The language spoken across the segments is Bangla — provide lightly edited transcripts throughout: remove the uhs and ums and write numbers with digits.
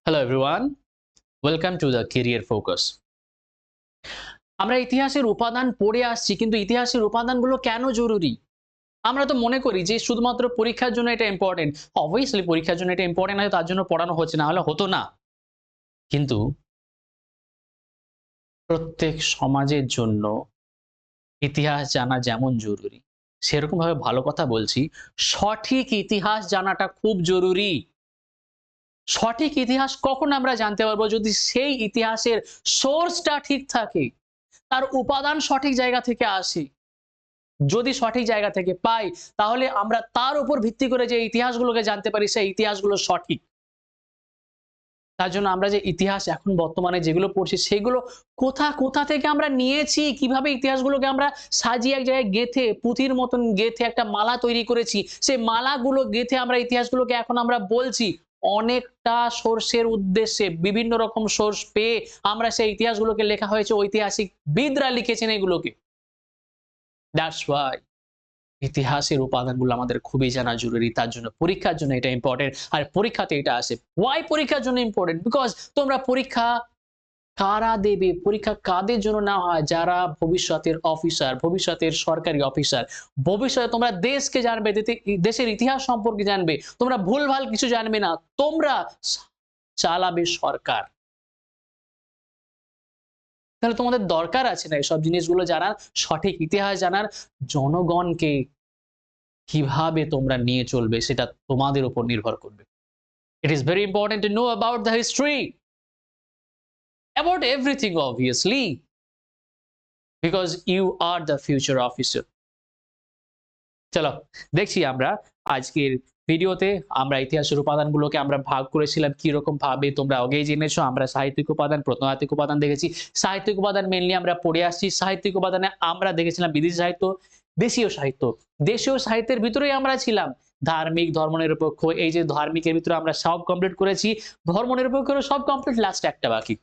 Hello everyone, welcome to the Career Focus. আমরা ইতিহাসের উপাদান পড়ে আসছি, কিন্তু ইতিহাসের উপাদানগুলো কেন জরুরি? আমরা তো মনে করি যে শুধুমাত্র পরীক্ষার জন্য এটা ইম্পর্টেন্ট। অবভিয়াসলি পরীক্ষার জন্য এটা ইম্পর্টেন্ট হয়, তার জন্য পড়ানো হচ্ছে, না হলে হতো না। কিন্তু প্রত্যেক সমাজের জন্য ইতিহাস জানা যেমন জরুরি, সেরকম ভাবে ভালো কথা বলছি, সঠিক ইতিহাস জানাটা খুব জরুরি। সঠিক ইতিহাস কখন আমরা জানতে পারবো? যদি সেই ইতিহাসের সোর্সটা ঠিক থাকে, তার উপাদান সঠিক জায়গা থেকে আসে। যদি সঠিক জায়গা থেকে পাই, তাহলে আমরা তার উপর ভিত্তি করে যে ইতিহাসগুলোকে জানতে পারি, সেই ইতিহাসগুলো সঠিক। তার জন্য আমরা যে ইতিহাস এখন বর্তমানে যেগুলো পড়ছি, সেগুলো কোথা থেকে আমরা নিয়েছি, কিভাবে ইতিহাসগুলোকে আমরা সাজিয়ে এক জায়গায় গেঁথে, পুঁথির মতন গেঁথে একটা মালা তৈরি করেছি। সেই মালাগুলো গেঁথে আমরা ইতিহাসগুলোকে এখন আমরা বলছি। অনেকটা সোর্সের উদ্দেশ্যে, বিভিন্ন রকম সোর্স পেয়ে আমরা সেই ইতিহাসগুলোকে লেখা হয়েছে, ঐতিহাসিকবিদরা লিখেছেন এগুলোকে। দ্যাটস ওয়াই ইতিহাসের উপাদানগুলো আমাদের খুবই জানা জরুরি। তার জন্য পরীক্ষার জন্য এটা ইম্পর্টেন্ট। আর পরীক্ষাতে এটা আসে। ওয়াই পরীক্ষার জন্য ইম্পর্টেন্ট? বিকজ তোমরা পরীক্ষা কারা দেবে? পরীক্ষা কাদের জন্য নেওয়া হয়? যারা ভবিষ্যতের অফিসার, ভবিষ্যতের সরকারি অফিসার। ভবিষ্যতে তোমরা দেশকে জানবে, দেশের ইতিহাস সম্পর্কে জানবে। তোমরা ভুলভাল কিছু জানবে না। তোমরা চালাবে সরকার। তাহলে তোমাদের দরকার আছে না এসব জিনিসগুলো জানার, সঠিক ইতিহাস জানার। জনগণকে কিভাবে তোমরা নিয়ে চলবে সেটা তোমাদের উপর নির্ভর করবে। It is very important to know about the history, about everything obviously, because you are the future officer. চলো দেখছি আমরা আজকের ভিডিওতে আমরা ইতিহাসের উপাদানগুলোকে আমরা ভাগ করেছিলাম কিরকম ভাবে, তোমরা আগেই জেনেছো। আমরা সাহিত্যিক উপাদান, প্রত্নতাত্ত্বিক উপাদান দেখেছি। সাহিত্যিক উপাদান মেইনলি আমরা পড়ে আসছি। সাহিত্যিক উপাদানে আমরা দেখেছিলাম বিদেশি সাহিত্য, দেশীয় সাহিত্য। দেশীয় সাহিত্যের ভিতরেই আমরা ছিলাম। ধার্মিক, ধর্মনিরপেক্ষ, এই যে ধার্মিকের ভিতরে আমরা সব কমপ্লিট করেছি, ধর্মনিরপেক্ষেরও সব কমপ্লিট, লাস্ট একটা বাকি।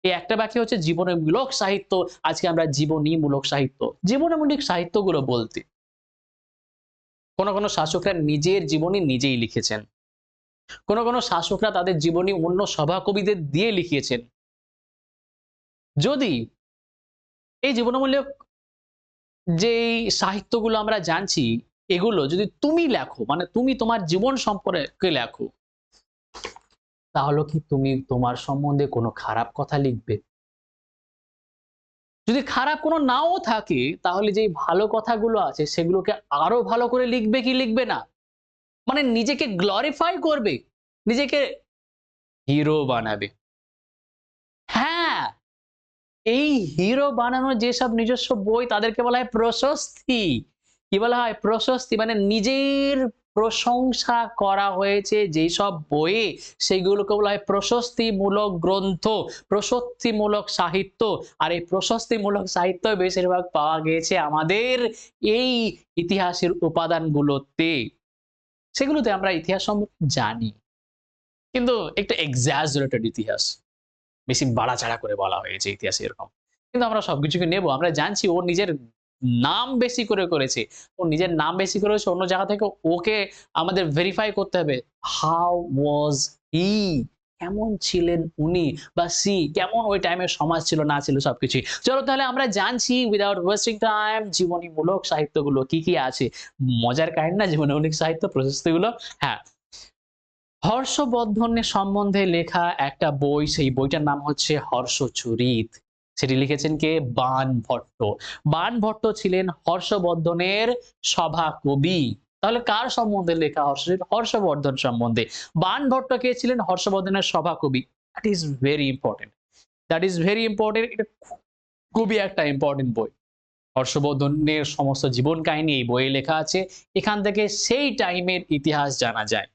এই একটা বাকি হচ্ছে জীবনীমূলক সাহিত্য। আজকে আমরা জীবনীমূলক সাহিত্য, জীবনীমূলক সাহিত্যগুলো বলতে কোনো শাসকরা নিজের জীবনী নিজেই লিখেছেন। কোনো শাসকরা তাদের জীবনী অন্য সভাকবিদের দিয়ে লিখিয়েছেন। যদি এই জীবনীমূলক যেই সাহিত্যগুলো আমরা জানছি, এগুলো যদি তুমি লেখো, মানে তুমি তোমার জীবন সম্পর্কে লেখো, তাহলে কি তুমি তোমার সম্বন্ধে কোনো খারাপ কথা লিখবে? যদি খারাপ কোনো নাও থাকে, তাহলে যেই ভালো কথাগুলো আছে সেগুলোকে আরো ভালো করে লিখবে কি লিখবে না? মানে নিজেকে গ্লোরিফাই করবে, নিজেকে হিরো বানাবে। হ্যাঁ, এই হিরো বানানোর যেসব নিজস্ব বই, তাদেরকে বলা হয় প্রশস্তি। কি বলা হয়? প্রশস্তি। মানে নিজের প্রশংসা করা হয়েছে যেসব বইয়ে, সেগুলোকে বলা হয় প্রশস্তিমূলক গ্রন্থ, প্রশস্তিমূলক সাহিত্য। আর এই প্রশস্তিমূলক সাহিত্য বেশিরভাগ পাওয়া গিয়েছে আমাদের এই ইতিহাসের উপাদানগুলোতে। সেগুলোতে আমরা ইতিহাস সম্পর্কে জানি, কিন্তু একটু এক্সাজারেটেড ইতিহাস, বেশি বাড়াচাড়া করে বলা হয়েছে ইতিহাসে এরকম। কিন্তু আমরা সবকিছুকে নেব। আমরা জানছি ও নিজের নাম বেশি করে করেছে। ও নিজের নাম বেশি করেছে অন্য জায়গা থেকে, ওকে আমাদের ভেরিফাই করতে হবে। হাউ ওয়াজ হি? কেমন ছিলেন উনি, বা সি কেমন ওই টাইমে সমাজ ছিল না ছিল সবকিছুই। চলো তাহলে আমরা জানছি উইথআউট ওয়েস্টিং টাইম জীবনীমূলক সাহিত্যগুলো কি আছে। মজার কাহিনী না জীবনীমূলক সাহিত্য প্রশস্তিগুলো? হ্যাঁ, হর্ষবর্ধনের সম্বন্ধে লেখা একটা বই, সেই বইটার নাম হচ্ছে হর্ষচরিত। সেটি লিখেছেন কে? বাণভট্ট। বাণভট্ট ছিলেন হর্ষবর্ধনের সভাকবি। তাহলে কার সম্বন্ধে লেখা হর্ষচরিত? হর্ষবর্ধন সম্বন্ধে। বাণভট্ট কে ছিলেন? হর্ষবর্ধনের সভাকবি। That is very important. That is very important. এটা খুবই একটা ইম্পর্টেন্ট বই। হর্ষবর্ধনের সমস্ত জীবন কাহিনী এই বইয়ে লেখা আছে। এখান থেকে সেই টাইমের ইতিহাস জানা যায়।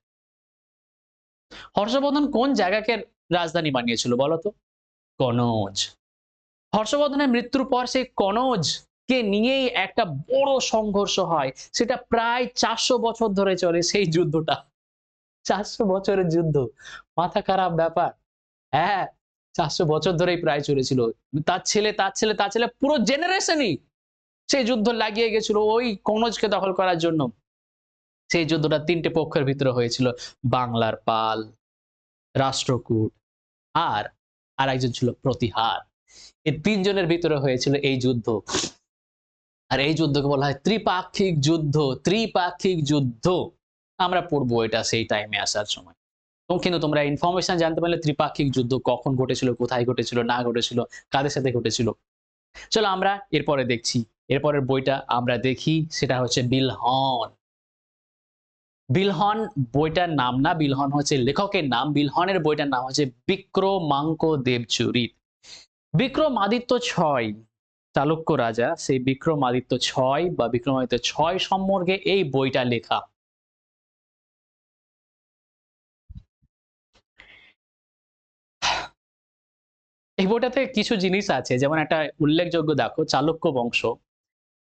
হর্ষবর্ধন কোন জায়গাকে রাজধানী বানিয়েছিল বলতো? কনৌজ। হর্ষবর্ধনের মৃত্যুর পর সেই কনৌজ কে নিয়েই একটা বড় সংঘর্ষ হয়। সেটা প্রায় 400 বছর ধরে চলে সেই যুদ্ধটা। 400 বছরের যুদ্ধ। মাথা খারাপ ব্যাপার। হ্যাঁ, 400 বছর ধরেই প্রায় চলেছিল। তার ছেলে পুরো জেনারেশনই সেই যুদ্ধ লাগিয়ে গেছিল ওই কনৌজকে দখল করার জন্য। সেই যুদ্ধটা 3টে পক্ষের ভিতরে হয়েছিল। বাংলার পাল, রাষ্ট্রকূট আর আর একজন ছিল প্রতিহার। এই তিনজনের ভিতরে হয়েছিল এই যুদ্ধ। আর এই যুদ্ধকে বলা হয় ত্রিপাক্ষিক যুদ্ধ। ত্রিপাক্ষিক যুদ্ধ আমরা পড়বো এটা সেই টাইমে আসার সময়। কিন্তু তোমরা ইনফরমেশন জানতে পারলে ত্রিপাক্ষিক যুদ্ধ কখন ঘটেছিল, কোথায় ঘটেছিল, না ঘটেছিল, কাদের সাথে ঘটেছিল। চলো আমরা এরপরে দেখছি। এরপরের বইটা আমরা দেখি, সেটা হচ্ছে বিলহন। বিলহন বইটার নাম না, বিলহন হচ্ছে লেখকের নাম। বিলহনের বইটার নাম হচ্ছে বিক্রমাঙ্ক দেবচরিত। বিক্রমাদিত্য ৬ চালুক্য রাজা, সেই বিক্রমাদিত্য ৬ বা বিক্রমাদিত্য ৬ সম্পর্কে এই বইটা লেখা। এই বইটাতে কিছু জিনিস আছে, যেমন একটা উল্লেখযোগ্য দেখো, চালুক্য বংশ,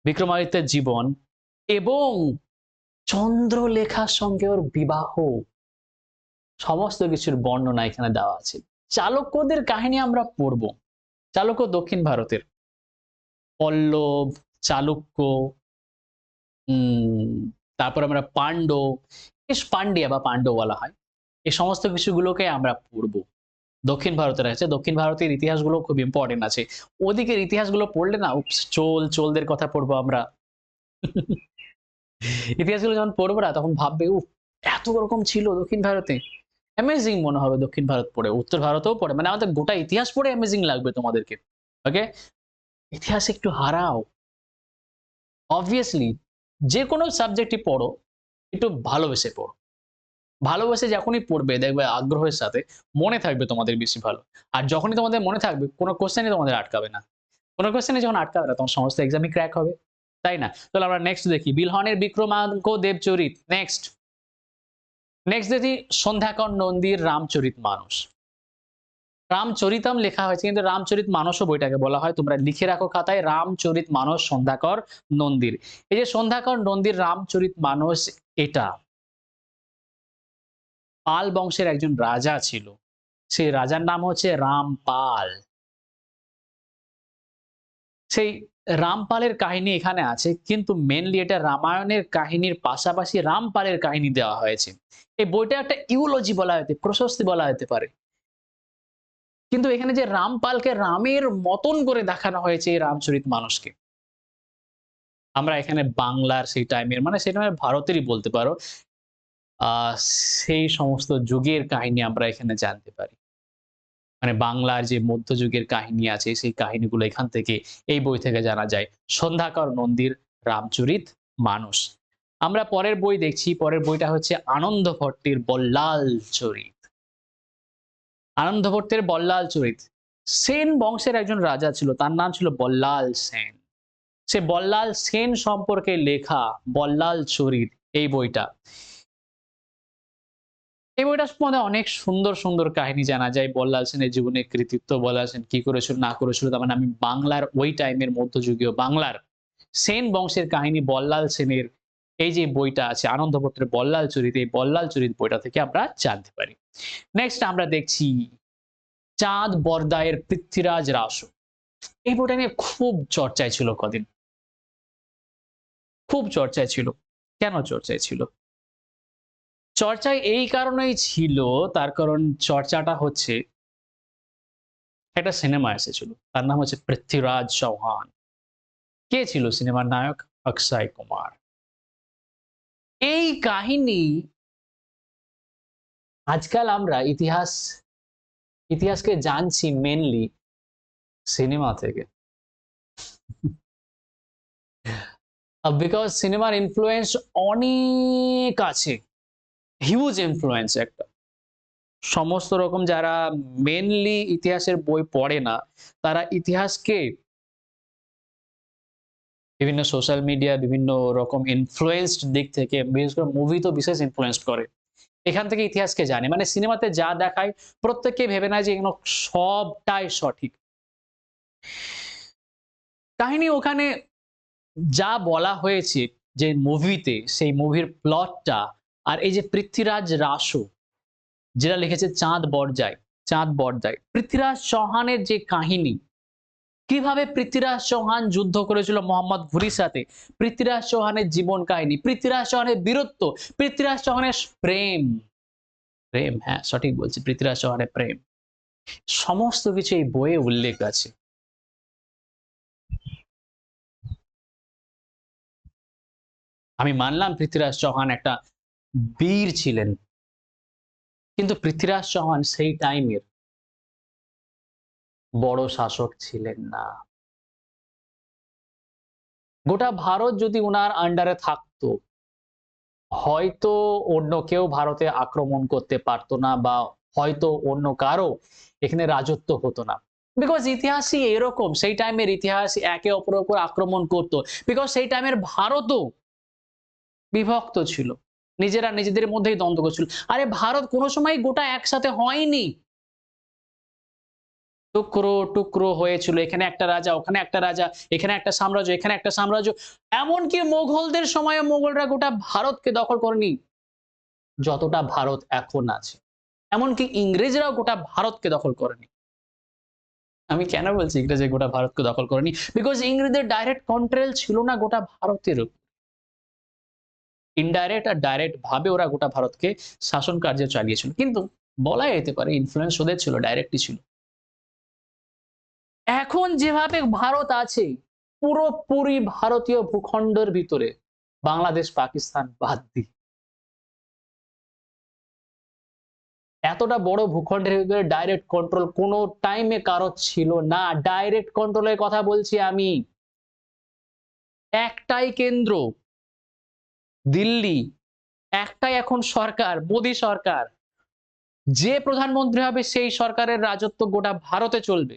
বিক্রমাদিত্যের জীবন এবং চন্দ্রলেখার সঙ্গে ওর বিবাহ, সমস্ত কিছুর বর্ণনা এখানে দেওয়া আছে। চালুক্যদের কাহিনী আমরা পড়ব। চালুক্য দক্ষিণ ভারতের, পল্লব, চালুক্য, তারপর আমরা পাণ্ডব, পান্ডিয়া বা পাণ্ডব বলা হয়, এই সমস্ত কিছুগুলোকে আমরা পড়ব। দক্ষিণ ভারতের আছে, দক্ষিণ ভারতের ইতিহাসগুলো খুব ইম্পর্টেন্ট আছে। ওদিকের ইতিহাসগুলো পড়লে না, চোলদের কথা পড়বো আমরা। ইতিহাসগুলো যখন পড়বো না, তখন ভাববে এত রকম ছিল দক্ষিণ ভারতে। অ্যামেজিং মনে হবে দক্ষিণ ভারত পড়ে, উত্তর ভারতেও পড়ে, মানে আমাদের গোটা ইতিহাস পড়ে অ্যামেজিং লাগবে তোমাদেরকে। ওকে, ইতিহাস একটু হারাও। অবভিয়াসলি যে কোনো সাবজেক্টই পড়ো, একটু ভালোবেসে পড়ো। ভালোবেসে যখনই পড়বে দেখবে আগ্রহের সাথে, মনে থাকবে তোমাদের বেশি ভালো। আর যখনই তোমাদের মনে থাকবে, কোনো কোশ্চেনই তোমাদের আটকাবে না। কোনো কোশ্চেনই যখন আটকাবে না, তখন সমস্ত এক্সামই ক্র্যাক হবে, তাই না? তাহলে আমরা নেক্সট দেখি বিলহনের বিক্রমাঙ্ক দেবচরিত। নেক্সট দেখি সন্ধ্যাকর নন্দীর রামচরিত মানস। রামচরিতম লেখা হয়েছে, কিন্তু রামচরিত মানসও বইটাকে বলা হয়। তোমরা লিখে রাখো খাতায়, রামচরিত মানস সন্ধ্যাকর নন্দীর। এই যে সন্ধ্যাকর নন্দীর রামচরিত মানস, এটা পাল বংশের একজন রাজা ছিল। সেই রাজার নাম হচ্ছে রামপাল। সেই রামপালের কাহিনী এখানে আছে, কিন্তু মেনলি এটা রামায়ণের কাহিনীর পাশাপাশি রামপালের কাহিনী দেওয়া হয়েছে। এই বইটা একটা ইউলজি বলা হতে, প্রশস্তি বলা যেতে পারে। কিন্তু এখানে যে রামপালকে রামের মতন করে দেখানো হয়েছে এই রামচরিত মানসকে, আমরা এখানে বাংলার সেই টাইমের, মানে সেই টাইমের ভারতেরই বলতে পারো, আহ সেই সমস্ত যুগের কাহিনী আমরা এখানে জানতে পারি। মানে বাংলার যে মধ্যযুগের কাহিনী আছে, সেই কাহিনীগুলো এখান থেকে, এই বই থেকে জানা যায়। সন্ধ্যাকর নন্দীর রামচরিত মানস। আমরা পরের বই দেখছি, পরের বইটা হচ্ছে আনন্দ ভট্টের বল্লাল চরিত। আনন্দ ভট্টের বল্লাল চরিত। সেন বংশের একজন রাজা ছিল, তার নাম ছিল বল্লাল সেন। সে বল্লাল সেন সম্পর্কে লেখা বল্লাল চরিত এই বইটা। এই বইটার মধ্যে অনেক সুন্দর সুন্দর কাহিনী জানা যায়। বল্লাল সেনের জীবনের কৃতিত্ব, বল্লাল সেন কি করেছিল না করেছিল। তার মানে আমি বাংলার ওই টাইমের মধ্যযুগীয় বাংলার সেন বংশের কাহিনী, বল্লাল সেনের এই যে বইটা আছে আনন্দ ভট্টের বল্লাল চরিত, এই বল্লাল চরিত বইটা থেকে আমরা জানতে পারি। নেক্সট আমরা দেখছি চাঁদ বরদায়ের পৃথ্বীরাজ রাসো। এই বইটা নিয়ে খুব চর্চায় ছিল কদিন, খুব চর্চায় ছিল। কেন চর্চায় ছিল? চর্চায় এই কারণেই ছিল, তার কারণ চর্চাটা হচ্ছে, একটা সিনেমা এসেছিল, তার নাম হচ্ছে পৃথ্বীরাজ চৌহান। কে ছিল সিনেমার নায়ক? অক্ষয় কুমার। এই কাহিনী আজকাল আমরা ইতিহাসকে জানছি মেনলি সিনেমা থেকে। বিকজ সিনেমার ইনফ্লুয়েন্স অনেক আছে, হিউজ ইনফ্লুয়েন্স একটা। সমস্ত রকম যারা মেনলি ইতিহাসের বই পড়ে না, তারা ইতিহাসকে বিভিন্ন সোশ্যাল মিডিয়া, বিভিন্ন রকম ইনফ্লুয়েন্সড দিক থেকে, বিশেষ করে মুভি তো বিশেষ ইনফ্লুয়েন্স করে, এখান থেকে ইতিহাসকে জানে। মানে সিনেমাতে যা দেখায় প্রত্যেককে ভেবে নেয় যে এগুলো সবটাই সঠিক। কাহিনী ওখানে যা বলা হয়েছে যে মুভিতে, সেই মুভির প্লটটা, আর এই যে পৃথ্বীরাজ রাসো যেটা লিখেছে চাঁদ বরদায়, পৃথ্বীরাজ চৌহানের যে কাহিনী, কিভাবে পৃথ্বীরাজ চৌহান যুদ্ধ করেছিল মোহাম্মদ ঘুরির সাথে, পৃথ্বীরাজ চৌহানের জীবন কাহিনী, পৃথ্বীরাজ চৌহানের বীরত্ব, পৃথ্বীরাজ চৌহানের প্রেম, হ্যাঁ সঠিক বলছি, পৃথ্বীরাজ চৌহানের প্রেম, সমস্ত কিছু এই বইয়ে উল্লেখ আছে। আমি মানলাম পৃথ্বীরাজ চৌহান একটা বীর ছিলেন, কিন্তু পৃথ্বীরাজ চৌহান সেই টাইমের বড় শাসক ছিলেন না। গোটা ভারত যদি উনার আন্ডারে থাকতো, হয়তো অন্য কেউ ভারতে আক্রমণ করতে পারতো না, বা হয়তো অন্য কারো এখানে রাজত্ব হতো না। বিকজ ইতিহাসই এরকম, সেই টাইমের ইতিহাস একে অপরের উপর আক্রমণ করতো। বিকজ সেই টাইমের ভারতও বিভক্ত ছিল, নিজেরা নিজেদের মধ্যেই দ্বন্দ্ব করছিল। আরে ভারত কোনো সময় গোটা একসাথে হয়নি, টুকরো টুকরো হয়েছিল। এখানে একটা রাজা, ওখানে একটা রাজা, এখানে একটা সাম্রাজ্য, এখানে একটা সাম্রাজ্য। এমনকি মোগলদের সময় মোগলরা গোটা ভারতকে দখল করেনি যতটা ভারত এখন আছে। এমনকি ইংরেজরাও গোটা ভারতকে দখল করেনি। আমি কেন বলছি ইংরেজ গোটা ভারতকে দখল করেনি? বিকজ ইংরেজদের ডাইরেক্ট কন্ট্রোল ছিল না গোটা ভারতের উপর। ইনডাইরেক্ট আর ডাইরেক্ট ভাবে ওরা গোটা ভারতকে শাসন কার্য চালিয়েছিল। কিন্তু বলা যেতে পারে ইনফ্লুয়েন্স ওদের ছিল, ডাইরেক্টই ছিল। এখন যেভাবে ভারত আছে, পুরোপুরি ভারতীয় ভূখণ্ডের ভিতরে, বাংলাদেশ পাকিস্তান বাদ দিয়ে এতটা বড় ভূখণ্ডের ভিতরে ডাইরেক্ট কন্ট্রোল কোনো টাইমে কারো ছিল না। ডাইরেক্ট কন্ট্রোলের কথা বলছি আমি। একটাই কেন্দ্র, দিল্লি। একটাই এখন সরকার, মোদী সরকার। যে প্রধানমন্ত্রী হবে সেই সরকারের রাজত্ব গোটা ভারতে চলবে।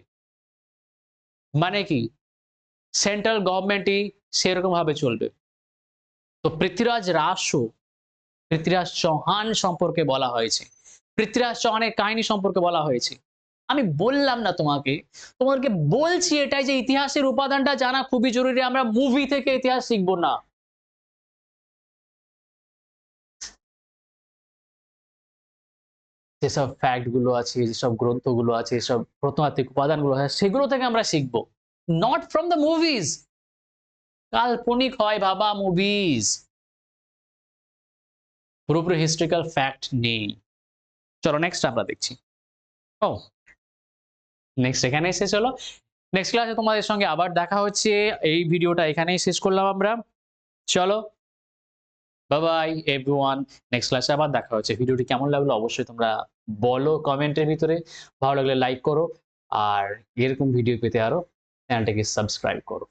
মানে কি, সেন্ট্রাল গভর্নমেন্টই সেরকম ভাবে চলবে। তো পৃথ্বীরাজ রাসো, পৃথ্বীরাজ চৌহান সম্পর্কে বলা হয়েছে, পৃথ্বীরাজ চৌহানের কাহিনী সম্পর্কে বলা হয়েছে। আমি বললাম না তোমাকে বলছি এটাই যে ইতিহাসের উপাদানটা জানা খুবই জরুরি। আমরা মুভি থেকে ইতিহাস শিখবো না। যেসব ফ্যাক্ট গুলো আছে, যেসব গ্রন্থগুলো আছে, যেসব প্রত্নতাত্ত্বিক উপাদানগুলো আছে, সেগুলো থেকে আমরা শিখবো, নট ফ্রম দ্য মুভিজ। কাল্পনিক হয় বাবা মুভিজ, পুরোপুরি হিস্ট্রিক্যাল ফ্যাক্ট নেই। চলো নেক্সট আমরা দেখছি। ও, নেক্সট এখানেই শেষ হলো। নেক্সট ক্লাসে তোমাদের সঙ্গে আবার দেখা হচ্ছে। এই ভিডিওটা এখানেই শেষ করলাম আমরা। চলো, বাই বাই এভরিওয়ান। নেক্সট ক্লাসে আবার দেখা হচ্ছে। ভিডিওটি কেমন লাগলো অবশ্যই তোমরা বলো কমেন্টের ভিতরে। ভালো লাগলে লাইক করো, আর এরকম ভিডিও পেতে আরো চ্যানেলটাকে সাবস্ক্রাইব করো।